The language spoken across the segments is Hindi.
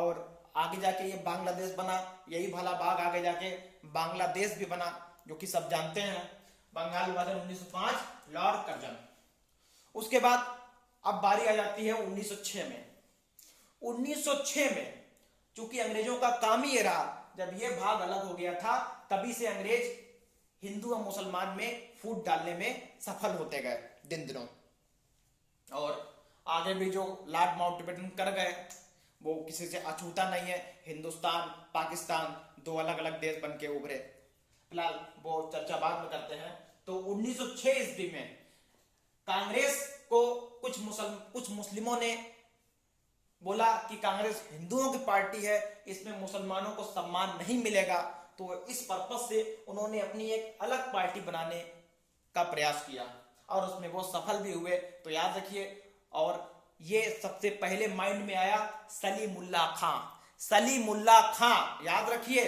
और आगे जाके ये बांग्लादेश बना, यही भला बाग आगे जाके बांग्लादेश भी बना, जो कि सब जानते हैं। बंगाल विभाजन 1905, लॉर्ड कर्जन। उसके बाद अब बारी आ जाती है 1906 में। 1906 में चूंकि अंग्रेजों का काम ही ये रहा, जब ये भाग अलग हो गया था तभी से अंग्रेज हिंदू और मुसलमान में फूट डालने में सफल होते गए दिन दिनों। और आगे भी जो लॉर्ड माउंटबेटन कर गए वो किसी से अछूता नहीं है। हिंदुस्तान पाकिस्तान दो अलग अलग देश बन के उभरे। फिलहाल वो चर्चा बाद में करते हैं। तो 1906 ईस्वी में कांग्रेस को कुछ मुस्लिमों ने बोला कि कांग्रेस हिंदुओं की पार्टी है, इसमें मुसलमानों को सम्मान नहीं मिलेगा। तो इस पर्पस से उन्होंने अपनी एक अलग पार्टी बनाने का प्रयास किया और उसमें वो सफल भी हुए। तो याद रखिए, और ये सबसे पहले माइंड में आया सलीमुल्लाह खां। सलीमुल्लाह खां, याद रखिए,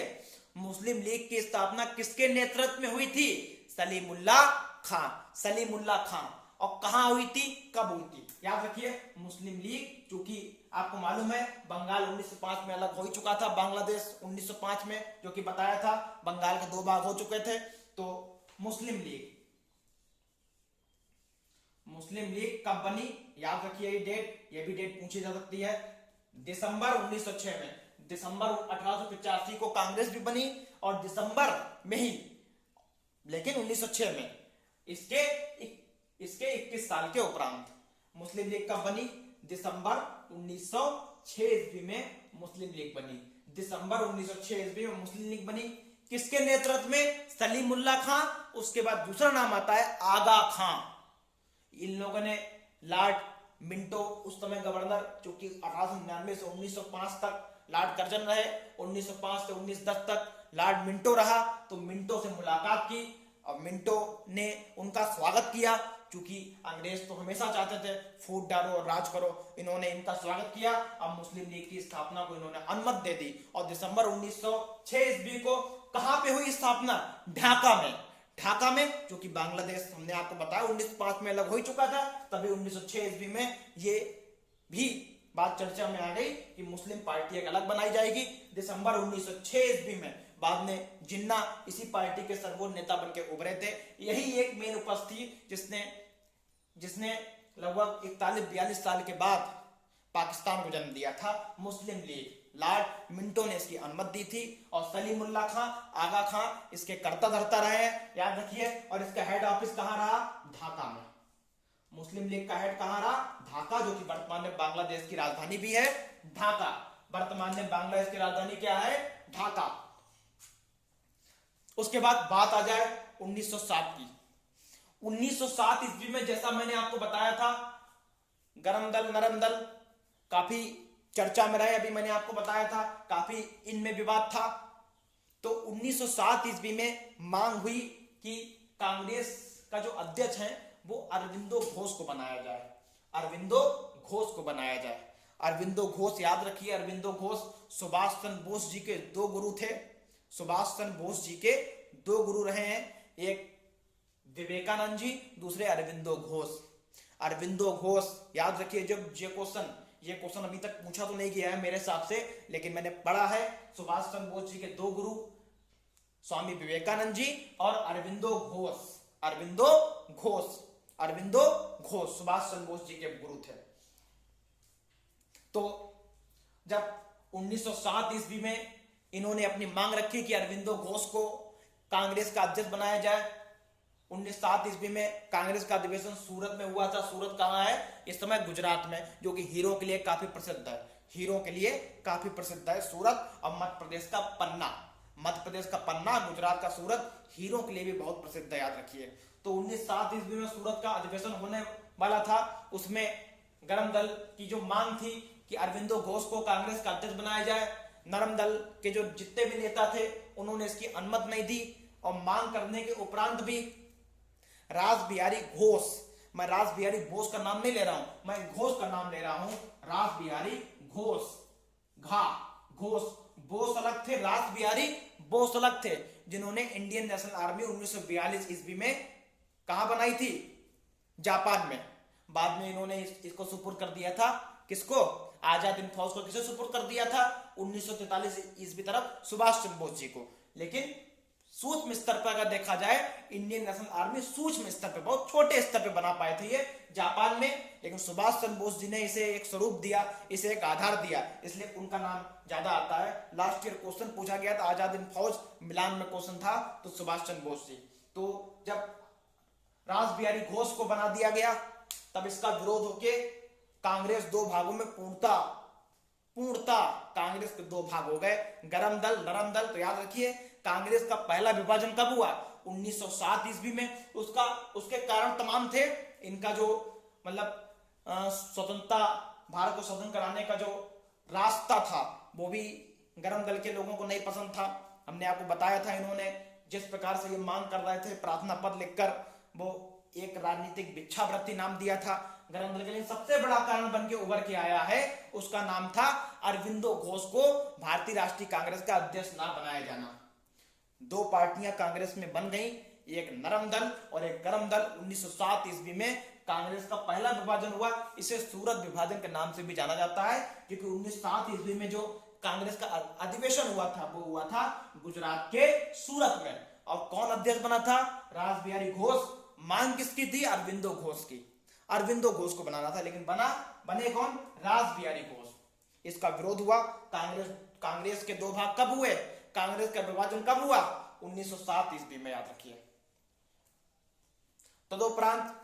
मुस्लिम लीग की स्थापना किसके नेतृत्व में हुई थी? सलीमुल्लाह खां। सलीमुल्लाह खां। और कहां हुई थी, कब हुई थी? याद रखिए, मुस्लिम लीग, चूंकि आपको मालूम है बंगाल 1905 में अलग हो चुका था, बांग्लादेश 1905 में, जो कि बताया था बंगाल के दो भाग हो चुके थे। तो मुस्लिम लीग कब बनी? याद रखिए ये डेट, ये भी डेट पूछी जा सकती है। दिसंबर 1906 में, दिसंबर 1885 को कांग्रेस भी बनी और दिसंबर में ही, लेकिन 1906 में इसके 21 साल के उपरांत मुस्लिम लीग कब बनी? दिसंबर 1906 ईस्वी में मुस्लिम लीग बनी। दिसंबर 1906 ईस्वी में मुस्लिम लीग बनी। किसके नेतृत्व में? सलीमुल्लाह खां। उसके बाद दूसरा नाम आता है आगा खां। इन लोगों ने लॉर्ड मिंटो, उस समय गवर्नर, चूंकि 1899 से 1905 तक लॉर्ड कर्जन रहे, 1905 से 1910 तक लॉर्ड मिंटो रहा। तो मिंटो से मुलाकात की और मिंटो ने उनका स्वागत किया। क्योंकि अंग्रेज तो हमेशा चाहते थे फूट डालो और राज करो, इन्होंने इनका स्वागत किया। अब मुस्लिम लीग की स्थापना को इन्होंने अनुमति दे दी और दिसंबर 1906 ईस्वी को कहां पे हुई स्थापना? ढाका में। ढाका में, जो कि बांग्लादेश हमने आपको बताया 1905 में अलग हो चुका था, तभी 1906 ईस्वी में ये भी बात चर्चा में आ गई कि मुस्लिम पार्टी एक अलग बनाई जाएगी। दिसंबर 1906 ईस्वी में बाद में जिन्ना इसी पार्टी के सर्वोच्च नेता बनकर उभरे थे। यही एक मेन उपस्थिति जिसने लगभग 41-42 साल के बाद पाकिस्तान को जन्म दिया था, मुस्लिम लीग। लॉर्ड मिंटो ने इसकी अनुमति दी थी और सलीमुल्लाह खां, आगा खां इसके कर्ता धर्ता रहे हैं, याद रखिए। और इसका हेड ऑफिस कहां रहा? ढाका में। मुस्लिम लीग का हेड कहां रहा? ढाका, जो कि वर्तमान में बांग्लादेश की राजधानी भी है। ढाका वर्तमान में बांग्लादेश की राजधानी क्या है? ढाका। उसके बाद बात आ जाए 1907 की। 1907 ईस्वी में, जैसा मैंने आपको बताया था, गरम दल नरम दल काफी चर्चा में रहे। अभी मैंने आपको बताया था काफी इनमें विवाद था। तो 1907 ईस्वी में मांग हुई कि कांग्रेस का जो अध्यक्ष है वो अरविंदो घोष को बनाया जाए। अरविंदो घोष को बनाया जाए। अरविंदो घोष, याद रखिए, अरविंदो घोष सुभाष चंद्र बोस जी के दो गुरु थे। सुभाष चंद्र बोस जी के दो गुरु रहे हैं, एक विवेकानंद जी, दूसरे अरविंदो घोष। अरविंदो घोष, याद रखिए, जब ये क्वेश्चन अभी तक पूछा तो नहीं गया है मेरे हिसाब से, लेकिन मैंने पढ़ा है। सुभाष चंद्र बोस जी के दो गुरु स्वामी विवेकानंद जी और अरविंदो घोष। अरविंदो घोष सुभाष चंद्र बोस जी के गुरु थे। तो जब 1907 ईस्वी में इन्होंने अपनी मांग रखी कि अरविंदो घोष को कांग्रेस का अध्यक्ष बनाया जाए। 1907 ईस्वी में कांग्रेस का अधिवेशन सूरत में हुआ था। सूरत कहां है इस समय? गुजरात में, जो कि हीरो के लिए काफी प्रसिद्ध है। हीरो के लिए काफी प्रसिद्ध है सूरत। और मध्य प्रदेश का पन्ना, गुजरात का सूरत हीरो के लिए भी बहुत प्रसिद्ध है, याद रखिए। तो 1907 ईस्वी में सूरत का अधिवेशन होने वाला था। उसमें गरम दल की जो मांग थी कि अरविंदो घोष को कांग्रेस का अध्यक्ष बनाया जाए, नरम दल के जो जितने भी नेता थे उन्होंने इसकी अनुमति नहीं दी। और मांग करने के उपरांत भी रास बिहारी घोष, मैं रास बिहारी बोस का नाम नहीं ले रहा हूं, मैं घोष का नाम ले रहा हूं, रास बिहारी घोष। घोष, बोस अलग थे, रास बिहारी बोस अलग थे, जिन्होंने इंडियन नेशनल आर्मी 1942 ईस्वी में कहां बनाई थी? जापान में। बाद में इन्होंने इसको सुपुर्द कर दिया था, किसको? आजाद हिंद फौज को किसे सुपुर्द कर दिया था? 1943 ईस्वी तरफ सुभाष चंद्र बोस जी को। लेकिन सूक्ष्म स्तर पर अगर देखा जाए, इंडियन नेशनल आर्मी सूक्ष्म स्तर पर, बहुत छोटे स्तर पर बना पाए थे ये जापान में, लेकिन सुभाष चंद्र बोस जी ने इसे एक स्वरूप दिया, इसे एक आधार दिया, इसलिए उनका नाम ज्यादा आता है। लास्ट ईयर क्वेश्चन पूछा गया था, आजाद हिंद फौज, मिलान में क्वेश्चन था, तो सुभाष चंद्र बोस जी। तो जब रासबिहारी घोष को बना दिया गया, तब इसका विरोध होके कांग्रेस दो भागों में पूर्णता कांग्रेस के दो भाग हो गए, गरम दल, नरम दल। तो याद रखिए, कांग्रेस का पहला विभाजन कब हुआ? 1907 ईस्वी में। उसके कारण तमाम थे। इनका जो मतलब स्वतंत्रता, भारत को स्वतंत्र कराने का जो रास्ता था, वो भी गरम दल के लोगों को नहीं पसंद था। हमने आपको बताया था, इन्होंने जिस प्रकार से ये मांग कर रहे थे, प्रार्थना पत्र लिखकर, वो एक राजनीतिक भिक्षावृत्ति नाम दिया था गरम दल के लिए। सबसे बड़ा कारण बन के उभर के आया है, उसका नाम था अरविंदो घोष को भारतीय राष्ट्रीय कांग्रेस का अध्यक्ष ना बनाया जाना। दो पार्टियां कांग्रेस में बन गई, एक नरम दल और एक गरम दल। 1907 ईस्वी में कांग्रेस का पहला विभाजन हुआ। इसे सूरत विभाजन के नाम से भी जाना जाता है, क्योंकि 1907 ईस्वी में जो कांग्रेस का अधिवेशन हुआ था, वो हुआ था गुजरात के सूरत में। और कौन अध्यक्ष बना था? रासबिहारी घोष। मांग किसकी थी? अरविंदो घोष की। अरविंदो घोष को बनाना था, लेकिन बने कौन? रासबिहारी घोष। इसका विरोध हुआ। कांग्रेस के दो भाग कब हुए? कांग्रेस का विभाजन कब हुआ? 1907 ईस्वी में, याद रखिए। तदुपरांत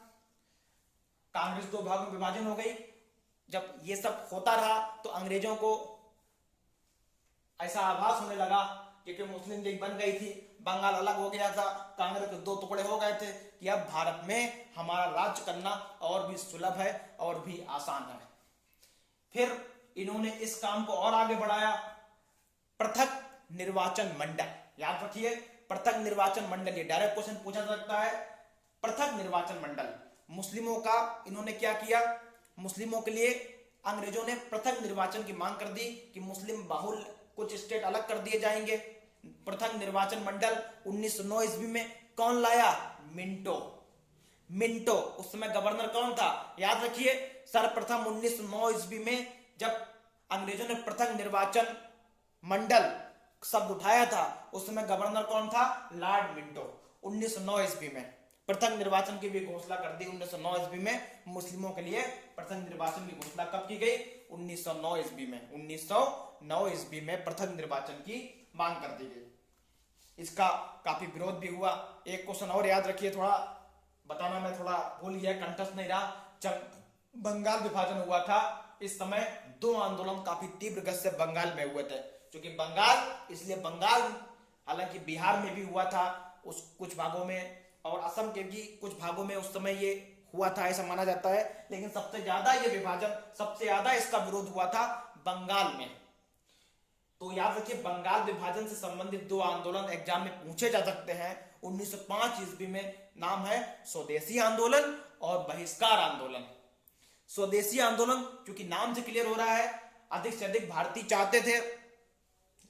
कांग्रेस दो भागों में विभाजन हो गई। जब ये सब होता रहा, तो अंग्रेजों को ऐसा आभास होने लगा, क्योंकि मुस्लिम लीग बन गई थी, बंगाल अलग हो गया था, कांग्रेस के दो टुकड़े हो गए थे, कि अब भारत में हमारा राज्य करना और भी सुलभ है और भी आसान है। फिर इन्होंने इस काम को और आगे बढ़ाया। पृथक निर्वाचन मंडल, याद रखिए, पृथक निर्वाचन मंडल, ये डायरेक्ट क्वेश्चन पूछा जा सकता है। पृथक निर्वाचन मंडल, मुस्लिमों का इन्होंने क्या किया? मुस्लिमों के लिए अंग्रेजों ने पृथक निर्वाचन की मांग कर दी कि मुस्लिम बाहुल कुछ स्टेट अलग कर दिए जाएंगे। पृथक निर्वाचन मंडल 1909 ईस्वी में कौन लाया? मिंटो। उस समय गवर्नर कौन था? याद रखिए, सर्वप्रथम 1909 ईस्वी में जब अंग्रेजों ने पृथक निर्वाचन मंडल शब्द उठाया था, उस समय गवर्नर कौन था? Lord Minto. 1909 ईस्वी में पृथक निर्वाचन की भी घोषणा कर दी। 1909 ईस्वी में मुस्लिमों के लिए पृथक निर्वाचन की घोषणा कब की गई? 1909 ईस्वी में। 1909 ईस्वी में पृथक निर्वाचन की मांग कर दी गई। इसका काफी विरोध भी हुआ। एक क्वेश्चन और याद रखिए, थोड़ा बताना मैं थोड़ा भूल गया, कंठस्थ नहीं रहा। जब बंगाल विभाजन हुआ था, इस समय दो आंदोलन काफी तीव्र गति से बंगाल में हुए थे। क्योंकि बंगाल, इसलिए बंगाल, हालांकि बिहार में भी हुआ था उस कुछ भागों में, और असम के भी कुछ भागों में उस समय ये हुआ था, ऐसा माना जाता है। लेकिन सबसे ज्यादा ये विभाजन, सबसे ज्यादा इसका विरोध हुआ था बंगाल में। तो याद रखिए, बंगाल विभाजन से संबंधित दो आंदोलन एग्जाम में पूछे जा सकते हैं। 1905 ईस्वी में नाम है स्वदेशी आंदोलन और बहिष्कार आंदोलन। स्वदेशी आंदोलन, क्योंकि नाम से क्लियर हो रहा है, अधिक से अधिक भारतीय चाहते थे,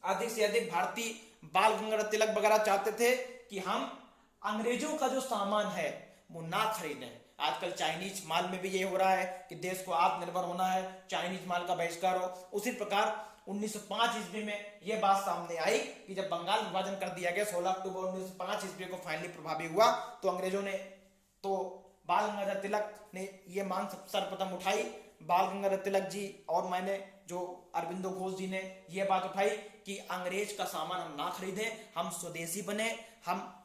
अधिक से अधिक भारतीय, बाल गंगाधर तिलक वगैरह चाहते थे कि हम अंग्रेजों का जो सामान है वो ना खरीदें। आजकल चाइनीज माल में भी ये हो रहा है कि देश को आत्मनिर्भर होना है, चाइनीज माल का बहिष्कार हो। उसी प्रकार 1905 ईस्वी में यह बात सामने आई कि जब बंगाल विभाजन कर दिया गया, 16 अक्टूबर 1905 ईस्वी को फाइनली प्रभावी हुआ, तो अंग्रेजों ने, तो बाल गंगाधर तिलक ने ये मांग सर्वप्रथम उठाई। बाल गंगाधर तिलक जी और मैंने, जो अरविंदो घोष जी ने यह बात उठाई कि अंग्रेज का सामान हम ना खरीदें, हम स्वदेशी बने, हम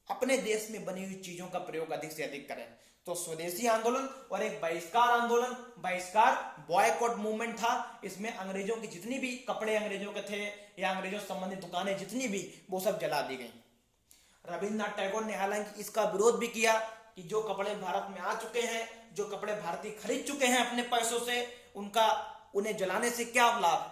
अपने देश में बनी हुई चीजों का प्रयोग अधिक से अधिक करें। तो स्वदेशी आंदोलन और एक बहिष्कार आंदोलन, बहिष्कार बॉयकॉट मूवमेंट था। इसमें अंग्रेजों की जितनी भी कपड़े अंग्रेजों के थे या अंग्रेजों से संबंधित दुकानें जितनी भी, वो सब जला दी गई। रविन्द्रनाथ टैगोर ने हालांकि इसका विरोध भी किया कि जो कपड़े भारत में आ चुके हैं, जो कपड़े भारतीय खरीद चुके हैं अपने पैसों से, उन्हें जलाने से क्या लाभ।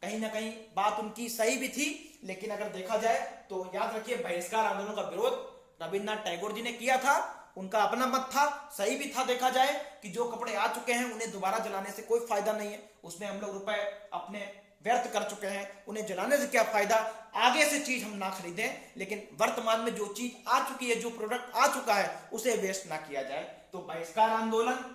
कहीं ना कहीं बात उनकी सही भी थी, लेकिन अगर देखा जाए तो याद रखिए, बहिष्कार आंदोलन का विरोध रविन्द्रनाथ टैगोर जी ने किया था। उनका अपना मत था, सही भी था। देखा जाए कि जो कपड़े आ चुके हैं उन्हें दोबारा जलाने से कोई फायदा नहीं है, उसमें हम लोग रुपए अपने व्यर्थ कर चुके हैं, उन्हें जलाने से क्या फायदा, आगे से चीज हम ना खरीदें, लेकिन वर्तमान में जो चीज आ चुकी है, जो प्रोडक्ट आ चुका है, उसे वेस्ट ना किया जाए। तो बहिष्कार आंदोलन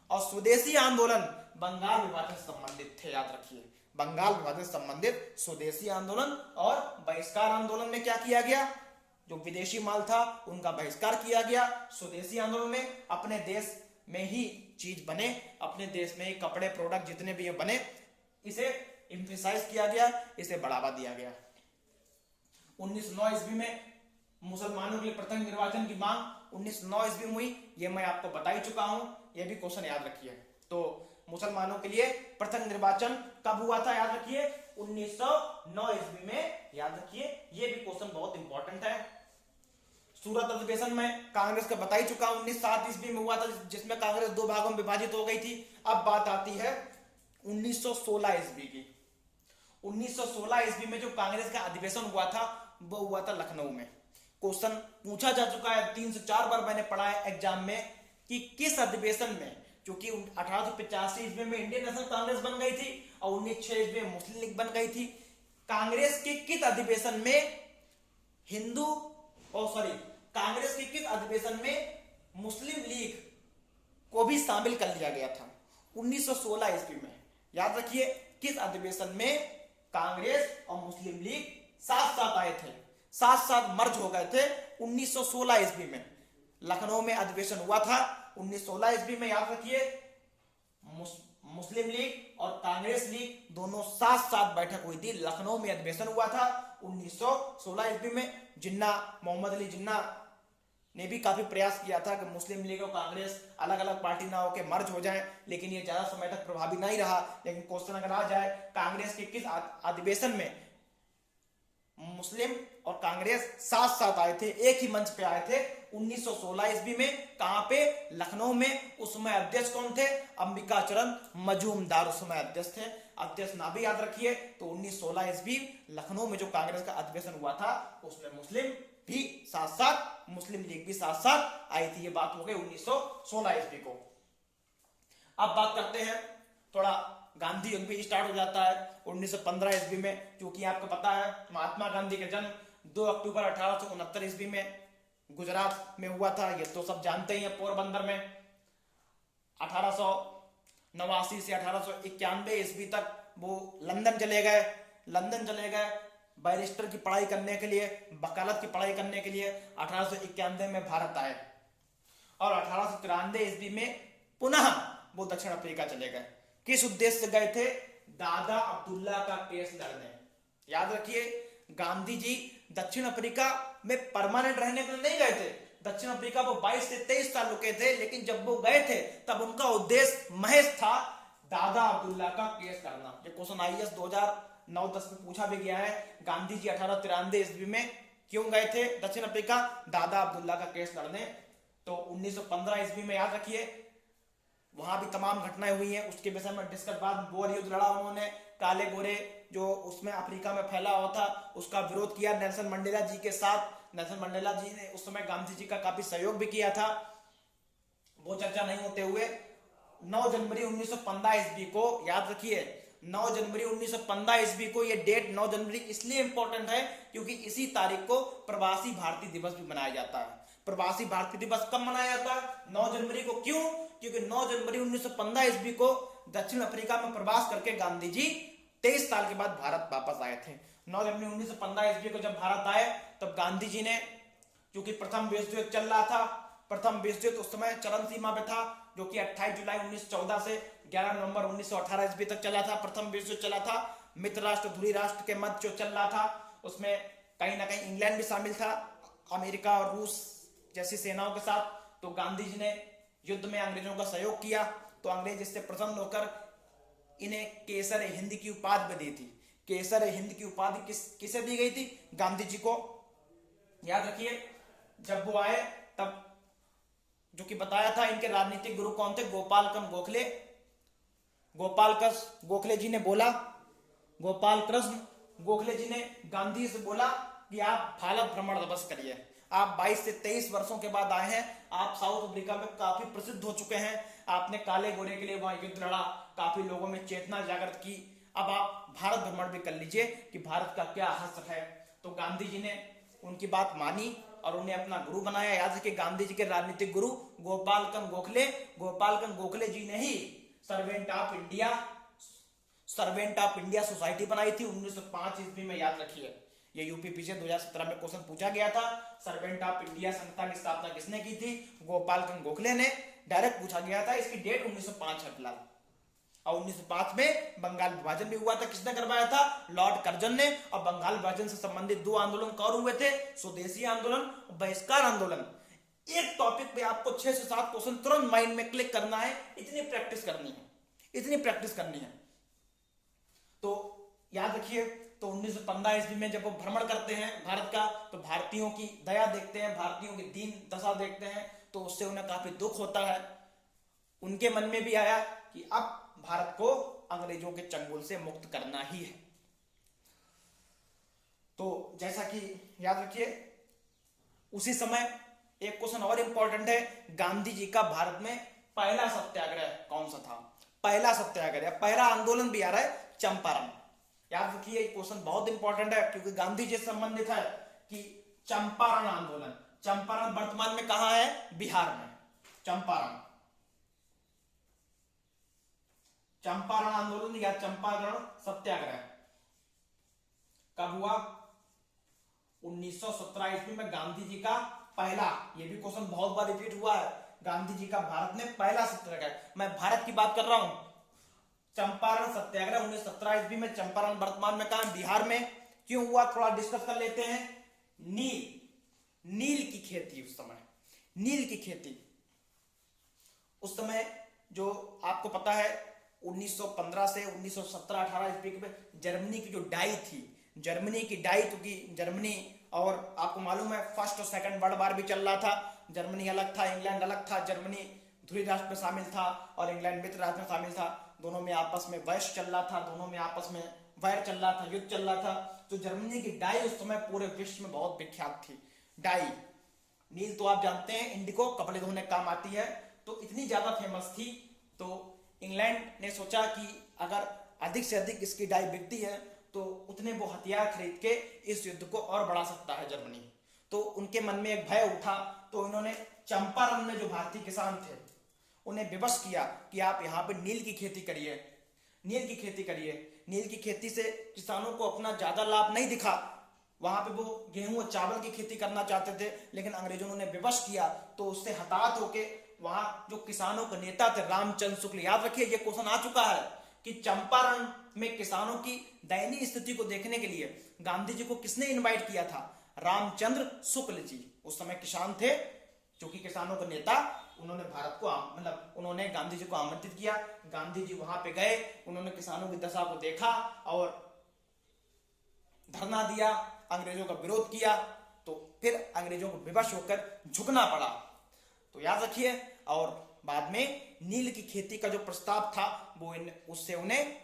और स्वदेशी आंदोलन, बंगाल विभाजन से संबंधित थे, याद रखिए। बंगाल विभाजन से संबंधित स्वदेशी आंदोलन और बहिष्कार आंदोलन में क्या किया गया, जो विदेशी माल था उनका बहिष्कार किया गया। स्वदेशी आंदोलन में अपने देश में ही चीज बने, अपने देश में ही कपड़े प्रोडक्ट जितने भी बने, इसे एम्फेसाइज किया गया, इसे बढ़ावा दिया गया। 1909 ईस्वी में मुसलमानों के लिए पृथक निर्वाचन की मांग 1909 ईस्वी में हुई, ये मैं आपको बता ही चुका हूं, ये भी क्वेश्चन याद रखिए। तो मुसलमानों के लिए पृथक निर्वाचन कब हुआ था, याद रखिए 1909 ईस्वी में, याद रखिए, ये भी क्वेश्चन बहुत इंपॉर्टेंट है। सूरत अधिवेशन में कांग्रेस का बता ही चुका हूं, 1907 ईस्वी में हुआ था, जिसमें कांग्रेस दो भागों में विभाजित हो गई थी। अब बात आती है 1916 ईस्वी की। 1916 ईस्वी में जो कांग्रेस का अधिवेशन हुआ था वो हुआ था लखनऊ में। क्वेश्चन पूछा जा चुका है 3 से 4 बार, मैंने पढ़ा है एग्जाम में कि किस अधिवेशन में, क्योंकि 1885 ईस्वी में इंडियन नेशनल कांग्रेस बन गई थी और 1906 ईस्वी में मुस्लिम लीग बन गई थी। कांग्रेस के किस अधिवेशन में कांग्रेस के किस अधिवेशन में मुस्लिम लीग को भी शामिल कर लिया गया था? 1916 ईस्वी में, याद रखिए, किस अधिवेशन में कांग्रेस और मुस्लिम लीग साथ साथ आए थे, साथ साथ मर्ज हो गए थे? 1916 ईस्वी में लखनऊ में अधिवेशन हुआ था। 1916 ईस्वी में, याद रखिए, मुस्लिम लीग और कांग्रेस लीग दोनों साथ साथ बैठक हुई थी, लखनऊ में अधिवेशन हुआ था 1916 ईस्वी में। जिन्ना, मोहम्मद अली जिन्ना ने भी काफी प्रयास किया था कि मुस्लिम लीग और कांग्रेस अलग अलग पार्टी ना होकर मर्ज हो जाएं, लेकिन ये ज्यादा समय तक प्रभावी नहीं रहा। लेकिन क्वेश्चन अगर आ जाए कांग्रेस के किस अधिवेशन में मुस्लिम और कांग्रेस साथ साथ आए थे, एक ही मंच पे आए थे? 1916 ईस्वी में। कहां पे? लखनऊ में। उस समय अध्यक्ष कौन थे? अंबिका चरण मजूमदार उस समय अध्यक्ष थे। अध्यक्ष ना भी याद रखिए। तो 1916 ईस्वी लखनऊ में जो कांग्रेस का अधिवेशन हुआ था उसमें मुस्लिम भी साथ साथ, मुस्लिम लीग भी साथ साथ आई थी। ये बात हो गई 1916 ईस्वी को। अब बात करते हैं, थोड़ा गांधी युग भी स्टार्ट हो जाता है 1915 ईस्वी में, क्योंकि आपको पता है महात्मा गांधी का जन्म 2 अक्टूबर 1869 ईस्वी में गुजरात में हुआ था, ये तो सब जानते ही हैं, पोरबंदर में। 1889 से 1891 ईस्वी तक वो लंदन चले गए बैरिस्टर की पढ़ाई करने के लिए, वकालत की पढ़ाई करने के लिए। 1891 में भारत आए और 1893 ईस्वी में पुनः वो दक्षिण अफ्रीका चले गए। किस उद्देश्य से गए थे? दादा अब्दुल्ला का केस लड़ने। याद रखिए, गांधी जी दक्षिण अफ्रीका में परमानेंट रहने के लिए नहीं गए थे। दक्षिण अफ्रीका वो 22 से 23 साल रुके थे, लेकिन जब वो गए थे तब उनका उद्देश्य महज था दादा अब्दुल्ला का केस करना। ये क्वेश्चन IAS 2009-10 में पूछा भी गया है। गांधी जी 1893 ईस्वी में क्यों गए थे दक्षिण अफ्रीका? दादा अब्दुल्ला का केस लड़ने। तो 1915 ईस्वी में, याद रखिए, वहां भी तमाम घटनाएं हुई हैं, उसके विषय में डिस्कस। बाद बोर युद्ध लड़ा उन्होंने, काले गोरे जो उसमें अफ्रीका में फैला हुआ था उसका विरोध किया नेल्सन मंडेला जी के साथ। नेल्सन मंडेला जी ने उस समय गांधी जी का काफी सहयोग भी किया था, वो चर्चा नहीं होते हुए 9 जनवरी 1915 ईस्वी को, याद रखिए, 9 जनवरी 1915 ईस्वी को, ये डेट 9 जनवरी इसलिए इंपॉर्टेंट है क्योंकि इसी तारीख को प्रवासी भारतीय दिवस भी मनाया जाता है। प्रवासी भारतीय दिवस कब मनाया जाता है? 9 जनवरी को। क्यों? क्योंकि 9 जनवरी 1915 ईस्वी को दक्षिण अफ्रीका में प्रवास करके गांधी जी 23 साल के बाद भारत वापस आए थे। 9 जनवरी 1915 ईस्वी को जब भारत आए तब गांधी जी ने, क्योंकि प्रथम विश्व युद्ध चल रहा था, प्रथम विश्व युद्ध उस समय चरम सीमा पे था, जो कि 28 जुलाई 1914 से 11 नवंबर 1918 ईस्वी तक चला था। प्रथम विश्व युद्ध चला था, मित्र राष्ट्र धुरी राष्ट्र के मध्य जो चल रहा था, उसमें कहीं ना कहीं इंग्लैंड भी शामिल था, अमेरिका और रूस जैसी सेनाओं के साथ। तो गांधी जी ने युद्ध में अंग्रेजों का सहयोग किया, तो अंग्रेज इससे प्रसन्न होकर इन्हें केसर हिंद की उपाधि दी थी। केसर हिंद की उपाधि किसे दी गई थी? गांधी जी को। याद रखिए, जब वो आए तब, जो कि बताया था, इनके राजनीतिक गुरु कौन थे? गोपाल कृष्ण गोखले। गोपाल कृष्ण गोखले जी ने बोला, गोपाल कृष्ण गोखले जी ने गांधी से बोला कि आप भारत भ्रमण अवश्य करिए। आप 22 से 23 वर्षों के बाद आए हैं, आप साउथ अफ्रीका में काफी प्रसिद्ध हो चुके हैं, आपने काले गोरे के लिए वहां युद्ध लड़ा, काफी लोगों में चेतना जागृत की, अब आप भारत भ्रमण भी कर लीजिए कि भारत का क्या हस्त है। तो गांधी जी ने उनकी बात मानी और उन्हें अपना गुरु बनाया। याद रखिए, गांधी जी के राजनीतिक गुरु गोपाल कृष्ण गोखले जी ने ही सर्वेंट ऑफ इंडिया सोसाइटी बनाई थी 1905 ईस्वी में, याद रखिए। ये यूपीपी से 2017 में क्वेश्चन पूछा गया था। सर्वेंट ऑफ इंडिया संस्था की स्थापना किसने की थी? गोपाल चंद गोखले ने। डायरेक्ट पूछा गया था। इसकी डेट 1905 है फिलहाल। और 1905 में बंगाल विभाजन भी हुआ था। किसने करवाया था? लॉर्ड कर्जन ने। और बंगाल विभाजन से संबंधित दो आंदोलन कौन हुए थे? स्वदेशी आंदोलन और बहिष्कार आंदोलन। एक टॉपिक पे आपको 6 से 7 क्वेश्चन तुरंत माइंड में क्लिक करना है। इतनी प्रैक्टिस करनी है। तो याद रखिए। तो 1915 ईस्वी में जब वो भ्रमण करते हैं भारत का, तो भारतीयों की दया देखते हैं, भारतीयों की दीन दशा देखते हैं, तो उससे उन्हें काफी दुख होता है। उनके मन में भी आया कि अब भारत को अंग्रेजों के चंगुल से मुक्त करना ही है। तो जैसा कि याद रखिए, उसी समय एक क्वेश्चन और इंपॉर्टेंट है, गांधी जी का भारत में पहला सत्याग्रह कौन सा था? पहला सत्याग्रह, पहला आंदोलन भी आ रहा है चंपारण। याद रखिए, क्वेश्चन बहुत इंपॉर्टेंट है क्योंकि गांधी जी से संबंधित है कि चंपारण आंदोलन। चंपारण वर्तमान में कहां है? बिहार में। चंपारण आंदोलन या चंपारण सत्याग्रह कब हुआ? 1917 ईस्वी में गांधी जी का पहला, ये भी क्वेश्चन बहुत बार रिपीट हुआ है, गांधी जी का भारत में पहला सत्याग्रह। मैं भारत की बात कर रहा हूं। चंपारण सत्याग्रह 1917 ईस्वी में। चंपारण वर्तमान में कहां? बिहार में। क्यों हुआ? थोड़ा डिस्कस कर लेते हैं। नील की खेती, उस समय नील की खेती, उस समय जो आपको पता है 1915 से 1917-18 ईस्वी में जर्मनी की जो डाई थी, जर्मनी की डाई, क्योंकि जर्मनी, और आपको मालूम है फर्स्ट और सेकंड वर्ल्ड वार भी चल रहा था। जर्मनी अलग था, इंग्लैंड अलग था। जर्मनी ध्रुवीय राष्ट्र में शामिल था और इंग्लैंड मित्र राष्ट्र में शामिल था। दोनों में आपस में वैश चल रहा था, दोनों में आपस में वैर चल रहा था, युद्ध चल रहा था। तो जर्मनी की डाई उस समय पूरे विश्व में बहुत विख्यात थी। डाई, नील तो आप जानते हैं, इंडिको, कपड़े धोने काम आती है, तो इतनी ज्यादा फेमस थी। तो इंग्लैंड ने सोचा कि अगर अधिक से अधिक इसकी डाई बिकती है तो उतने वो हथियार खरीद के इस युद्ध को और बढ़ा सकता है जर्मनी। तो उनके मन में एक भय उठा, तो इन्होंने चंपारण में जो भारतीय किसान थे उन्हें विवश किया कि आप यहाँ पे नील की खेती करिए। नील की खेती से किसानों को अपना ज्यादा लाभ नहीं दिखा। वहां पे वो गेहूं और चावल की खेती करना चाहते थे, लेकिन अंग्रेजों ने उन्हें विवश किया। तो उससे हताहत होके वहां जो किसानों के नेता थे रामचंद्र शुक्ल, याद रखिए ये क्वेश्चन आ चुका है कि चंपारण में किसानों की दयनीय स्थिति को देखने के लिए गांधी जी को किसने इनवाइट किया था? रामचंद्र शुक्ल जी उस समय किसान थे, जो कि किसानों के नेता। उन्होंने भारत को उन्होंने गांधी जी को आमंत्रित किया। गांधी जी वहां पे गए, उन्होंने किसानों की दशा को देखा और धरना दिया, अंग्रेजों का विरोध किया। तो फिर अंग्रेजों को विवश होकर झुकना पड़ा। तो याद रखिए, और बाद में नील की खेती का जो प्रस्ताव था वो उससे उन्हें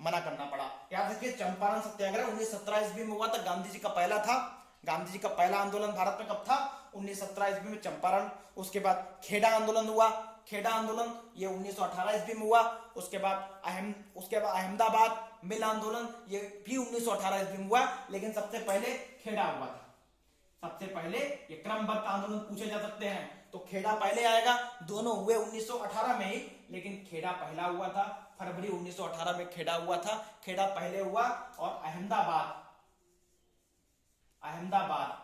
मना करना पड़ा। याद रखिए, चंपारण सत्याग्रह 1917 ईस्वी में हुआ था, गांधी जी का पहला था। गांधी जी का पहला आंदोलन भारत में कब था? 1917 ईस्वी में चंपारण। उसके बाद खेड़ा आंदोलन हुआ। खेड़ा आंदोलन ये 1918 ईस्वी में हुआ। उसके बाद अहमदाबाद मिल आंदोलन ये भी 1918 ईस्वी में हुआ, लेकिन सबसे पहले खेड़ा हुआ था। सबसे पहले ये क्रमबद्ध आंदोलन पूछे जा सकते हैं, तो खेड़ा पहले आएगा। दोनों हुए 1918 में ही, लेकिन खेड़ा पहला हुआ था। फरवरी 1918 में खेड़ा हुआ था, खेड़ा पहले हुआ। और अहमदाबाद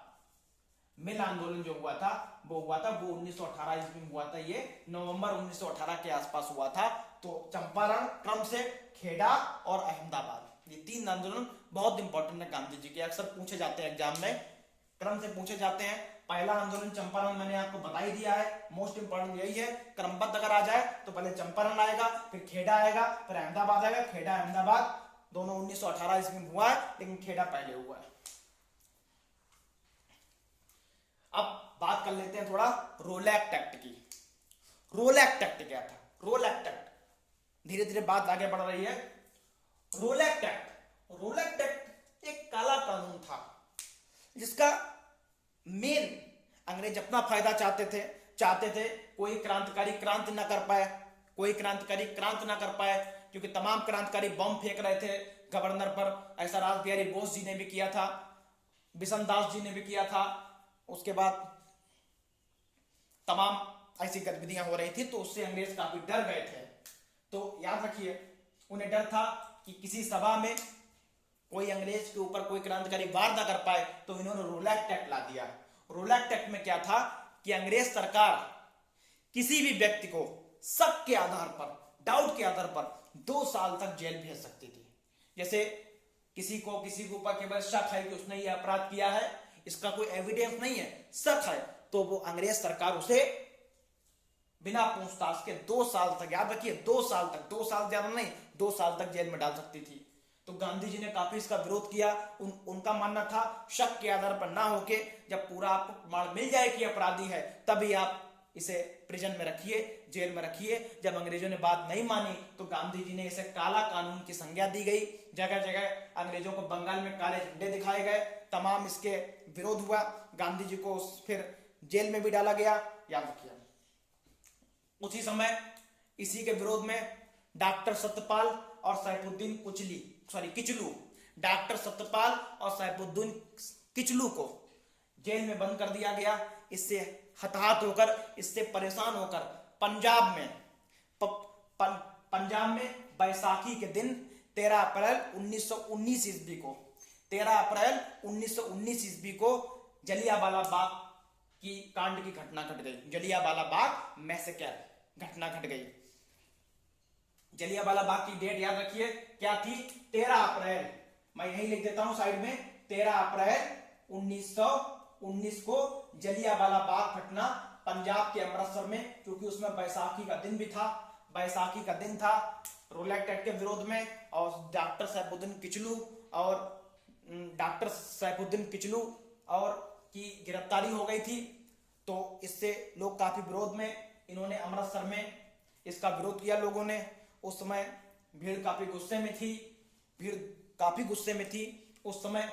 मिल आंदोलन जो हुआ था वो 1918 ईस्वी में हुआ था। ये नवंबर 1918 के आसपास हुआ था। तो चंपारण, क्रम से खेड़ा और अहमदाबाद, ये 3 आंदोलन बहुत इंपॉर्टेंट है गांधी जी के, अक्सर पूछे जाते हैं एग्जाम में, क्रम से पूछे जाते हैं। पहला आंदोलन चंपारण मैंने आपको बता ही दिया है, मोस्ट इंपॉर्टेंट यही है। क्रमबद्ध अगर आ जाए तो पहले चंपारण आएगा, फिर खेड़ा आएगा, फिर अहमदाबाद आएगा। खेड़ा अहमदाबाद दोनों 1918 ईस्वी में हुआ है, लेकिन खेड़ा पहले हुआ है। अब बात कर लेते हैं थोड़ा रोलैक्ट एक्ट की। रोलैक्ट एक्ट क्या था? रोलैक्ट एक्ट, धीरे धीरे बात आगे बढ़ रही है। रोलैक्ट एक्ट एक काला कानून था जिसका मेन, अंग्रेज अपना फायदा चाहते थे कोई क्रांतिकारी क्रांति ना कर पाए, क्योंकि तमाम क्रांतिकारी बम फेंक रहे थे गवर्नर पर। ऐसा रास बिहारी बोस जी ने भी किया था, बिशन दास जी ने भी किया था। उसके बाद तमाम ऐसी गतिविधियां हो रही थी, तो उससे अंग्रेज काफी डर गए थे। तो याद रखिए, उन्हें डर था कि किसी सभा में कोई अंग्रेज के ऊपर कोई क्रांतिकारी वार ना कर पाए, तो इन्होंने रोलैक्ट एक्ट ला दिया। रोलैक्ट एक्ट में क्या था कि अंग्रेज सरकार किसी भी व्यक्ति को शक के आधार पर, डाउट के आधार पर 2 साल तक जेल भेज सकती थी। जैसे किसी के ऊपर केवल शक है कि उसने ये अपराध किया है, इसका कोई एविडेंस नहीं है, शक है, तो वो अंग्रेज सरकार उसे बिना पूछताछ के 2 साल तक, याद रखिए 2 साल तक, 2 साल ज्यादा नहीं, 2 साल तक जेल में डाल सकती थी। तो गांधी जी ने काफी इसका विरोध किया। उनका मानना था शक के आधार पर ना होके जब पूरा आपको प्रमाण मिल जाए कि अपराधी है, तभी आप इसे प्रिजन में रखिए, जेल में रखिए। जब अंग्रेजों ने बात नहीं मानी तो गांधी जी ने इसे काला कानून की संज्ञा दी गई। जगह जगह अंग्रेजों को बंगाल में काले झंडे दिखाए गए, तमाम इसके विरोध हुआ। गांधी जी को फिर जेल में भी डाला गया, याद रखिए। उसी समय इसी के विरोध में डॉक्टर सत्यपाल और सैफुद्दीन किचलू, डॉक्टर सत्यपाल और सैफुद्दीन किचलू को जेल में बंद कर दिया गया। इससे हताहत होकर, इससे परेशान होकर पंजाब में बैसाखी के दिन 13 अप्रैल 1919 ईस्वी को 13 अप्रैल 1919 ईस्वी को जलियांवाला बाग की कांड की घटना घट गई। जलियांवाला बाग मैसेकर घटना घट गई। जलियांवाला बाग की डेट याद रखिए, क्या थी? 13 अप्रैल, मैं यही लिख देता हूं साइड में, 13 अप्रैल 1919 को जलियांवाला बाग घटना पंजाब के अमृतसर में, क्योंकि उसमें बैसाखी का दिन भी था, बैसाखी का दिन था। रोलैक्ट एक्ट के विरोध में और डॉक्टर सैफुद्दीन किचलू और की गिरफ्तारी हो गई थी। तो इससे लोग काफी विरोध में, इन्होंने अमृतसर में इसका विरोध किया लोगों ने। उस समय भीड़ काफी गुस्से में थी। उस समय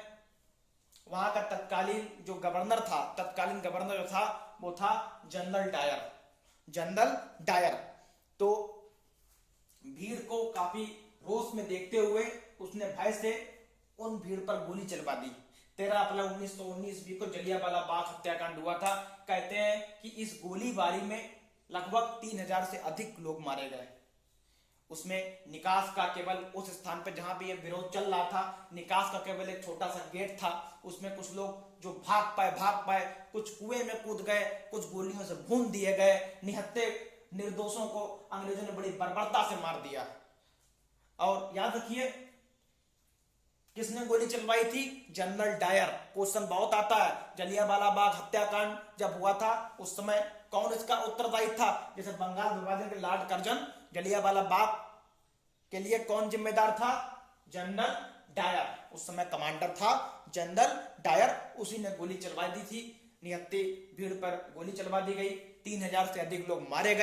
वहां का तत्कालीन गवर्नर जो था वो था जनरल डायर। तो भीड़ को काफी रोष में देखते हुए उसने भय से उन भीड़ पर गोली चलवा दी। 13 अप्रैल 1919 को जलियांवाला बाग हत्याकांड हुआ था। कहते हैं कि इस गोलीबारी में लगभग 3000 से अधिक लोग मारे गए। उसमें निकास का केवल उस स्थान पर जहां पे ये विरोध चल रहा था, निकास का केवल एक छोटा सा गेट था। उसमें कुछ लोग जो भाग पाए, कुछ कुएं में कूद गए, कुछ गोलियों से भून दिए गए। निहत्थे निर्दोषों को अंग्रेजों ने बड़ी बर्बरता से मार दिया। और याद रखिए, किसने गोली चलवाई थी? General Dyer. क्वेश्चन बहुत आता है, जलियांवाला बाग हत्याकांड जब हुआ था उस समय कौन इसका उत्तरदायी था? जैसे बंगाल विभाजन के लॉर्ड कर्जन, जलियांवाला बाग के लिए कौन जिम्मेदार था? General Dyer. उस समय कमांडर था जनरल डायर, उसी ने गोली चलवा दी थी। निहत्थे भीड़ पर गोली चलवा दी गई, 3000 से अधिक लोग मारे गए।